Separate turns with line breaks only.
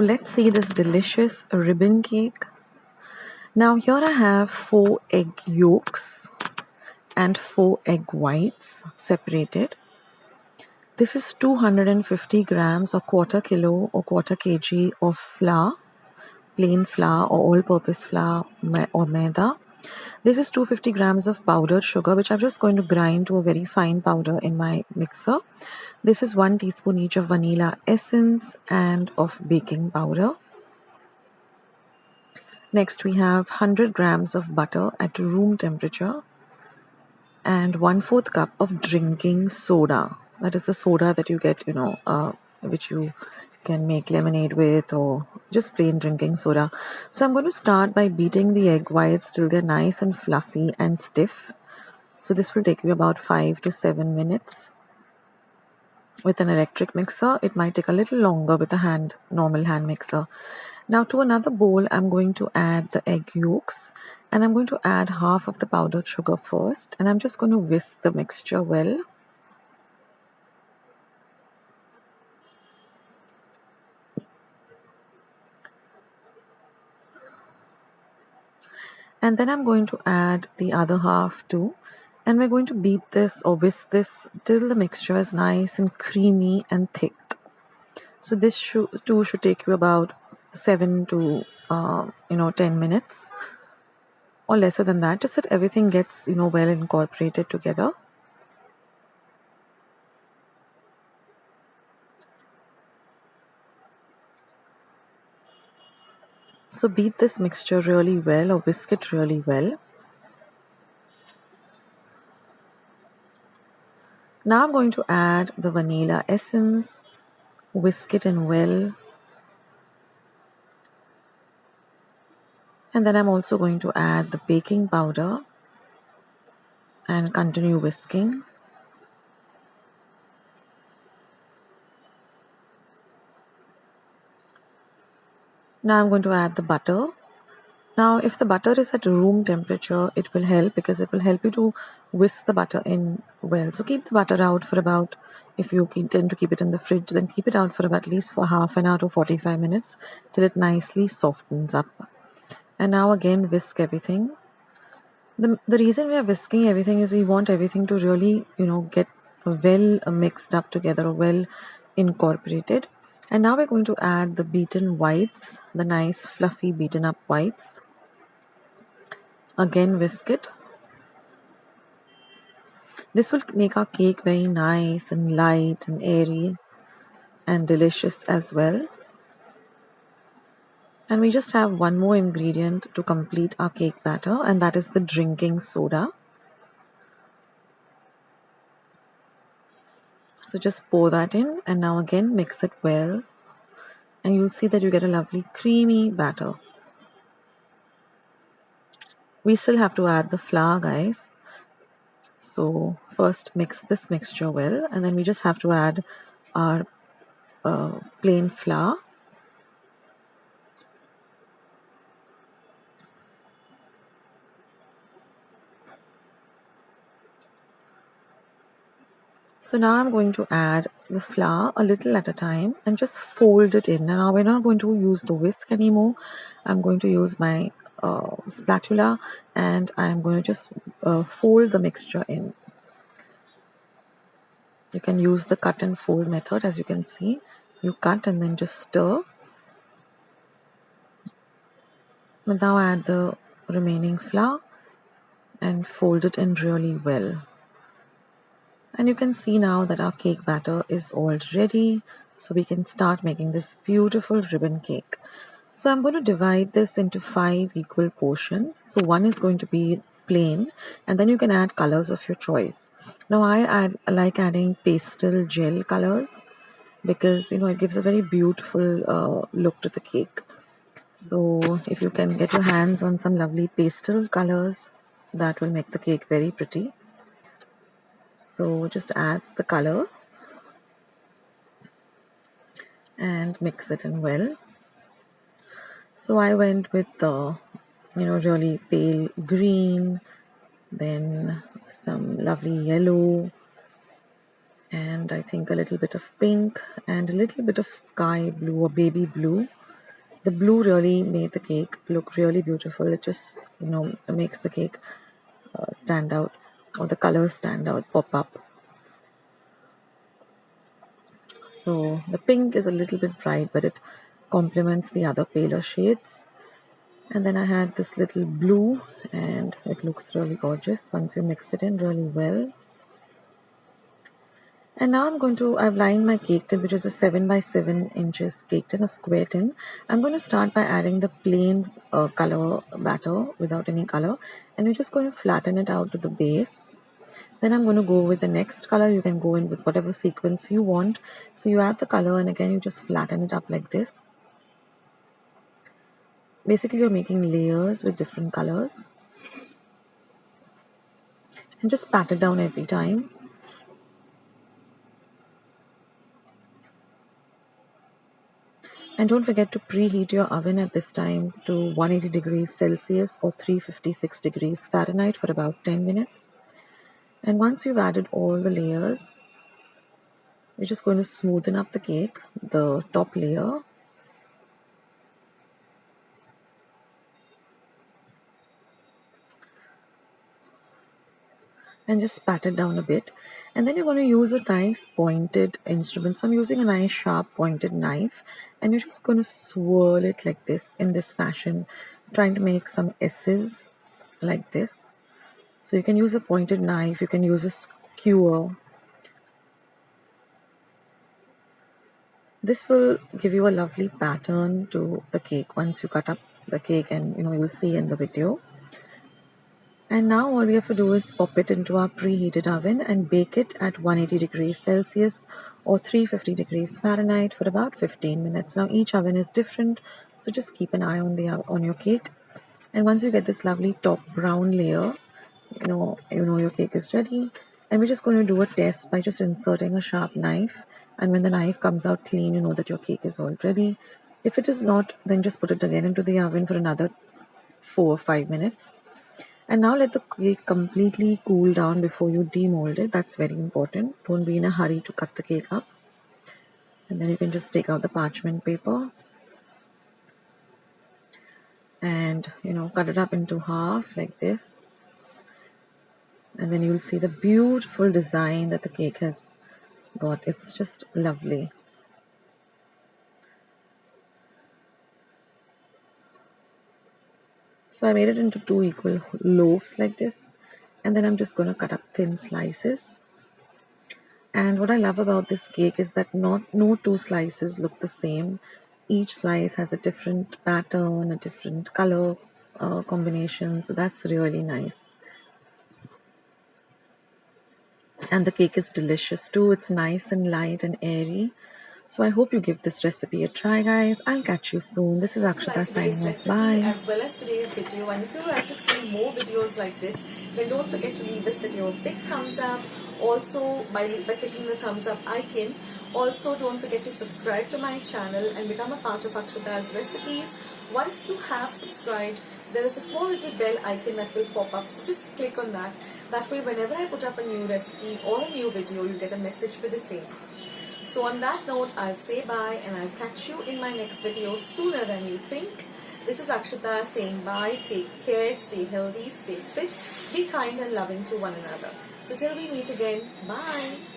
let's see this delicious ribbon cake. Now here I have 4 egg yolks and 4 egg whites separated. This is 250 grams or quarter kilo or quarter kg of flour, plain flour or all-purpose flour or maida. This is 250 grams of powdered sugar, which I'm just going to grind to a very fine powder in my mixer. This is 1 teaspoon each of vanilla essence and of baking powder. Next we have 100 grams of butter at room temperature and 1/4 cup of drinking soda. That is the soda that you get, which you can make lemonade with, or just plain drinking soda. So I'm going to start by beating the egg whites till they're nice and fluffy and stiff. So this will take you about 5 to 7 minutes. With an electric mixer, it might take a little longer with a normal hand mixer. Now to another bowl, I'm going to add the egg yolks, and I'm going to add half of the powdered sugar first, and I'm just going to whisk the mixture well. And then I'm going to add the other half too, and we're going to beat this or whisk this till the mixture is nice and creamy and thick. So this too should take you about 7 to 10 minutes or lesser than that, just that everything gets well incorporated together. So beat this mixture really well or whisk it really well. Now I'm going to add the vanilla essence, whisk it in well. And then I'm also going to add the baking powder and continue whisking. Now I'm going to add the butter. Now if the butter is at room temperature, it will help because it will help you to whisk the butter in well. So keep the butter out for about, if you tend to keep it in the fridge, then keep it out for about at least for half an hour to 45 minutes till it nicely softens up. And now again whisk everything. The reason we are whisking everything is we want everything to really get well mixed up together or well incorporated. And now we're going to add the beaten whites, the nice fluffy beaten up whites. Again whisk it. This will make our cake very nice and light and airy and delicious as well. And we just have one more ingredient to complete our cake batter, and that is the drinking soda. So just pour that in, and now again mix it well, and you'll see that you get a lovely creamy batter. We still have to add the flour, guys. So first mix this mixture well, and then we just have to add our plain flour. So now I'm going to add the flour a little at a time and just fold it in. Now we're not going to use the whisk anymore. I'm going to use my spatula, and I'm going to just fold the mixture in. You can use the cut and fold method. As you can see, you cut and then just stir. And now add the remaining flour and fold it in really well. And you can see now that our cake batter is all ready, so we can start making this beautiful ribbon cake. So I'm going to divide this into 5 equal portions. So one is going to be plain, and then you can add colors of your choice. Now I like adding pastel gel colors because it gives a very beautiful look to the cake. So if you can get your hands on some lovely pastel colors, that will make the cake very pretty. So just add the color and mix it in well. So I went with the really pale green, then some lovely yellow, and I think a little bit of pink and a little bit of sky blue or baby blue. The blue really made the cake look really beautiful. It just, makes the cake stand out, or the colors stand out, pop up. So the pink is a little bit bright, but it complements the other paler shades. And then I had this little blue, and it looks really gorgeous once you mix it in really well. And now I've lined my cake tin, which is a 7 by 7 inches cake tin, a square tin. I'm going to start by adding the plain color batter without any color. And we're just going to flatten it out to the base. Then I'm going to go with the next color. You can go in with whatever sequence you want. So you add the color, and again you just flatten it up like this. Basically, you're making layers with different colors. And just pat it down every time. And don't forget to preheat your oven at this time to 180 degrees Celsius or 356 degrees Fahrenheit for about 10 minutes. And once you've added all the layers, we're just going to smoothen up the cake, the top layer. And just pat it down a bit. And then you're going to use a nice pointed instrument. So I'm using a nice sharp pointed knife, and you're just going to swirl it like this, in this fashion, trying to make some S's like this. So you can use a pointed knife, you can use a skewer. This will give you a lovely pattern to the cake once you cut up the cake, and you'll see in the video. And now all we have to do is pop it into our preheated oven and bake it at 180 degrees Celsius or 350 degrees Fahrenheit for about 15 minutes. Now each oven is different, so just keep an eye on your cake. And once you get this lovely top brown layer, you know your cake is ready. And we're just going to do a test by just inserting a sharp knife. And when the knife comes out clean, you know that your cake is all ready. If it is not, then just put it again into the oven for another 4 or 5 minutes. And now let the cake completely cool down before you demold it. That's very important. Don't be in a hurry to cut the cake up. And then you can just take out the parchment paper and cut it up into half like this. And then you'll see the beautiful design that the cake has got. It's just lovely. So I made it into 2 equal loaves like this. And then I'm just going to cut up thin slices. And what I love about this cake is that no two slices look the same. Each slice has a different pattern, a different color combination. So that's really nice. And the cake is delicious too. It's nice and light and airy. So I hope you give this recipe a try, guys. I'll catch you soon. This is Akshata signing off. Bye.
As well as today's video, and if you would like to see more videos like this, then don't forget to leave this video a big thumbs up. Also, by clicking the thumbs up icon. Also, don't forget to subscribe to my channel and become a part of Akshata's recipes. Once you have subscribed, there is a small little bell icon that will pop up, so just click on that. That way, whenever I put up a new recipe or a new video, you get a message for the same. So on that note, I'll say bye, and I'll catch you in my next video sooner than you think. This is Akshata saying bye. Take care, stay healthy, stay fit, be kind and loving to one another. So till we meet again, bye.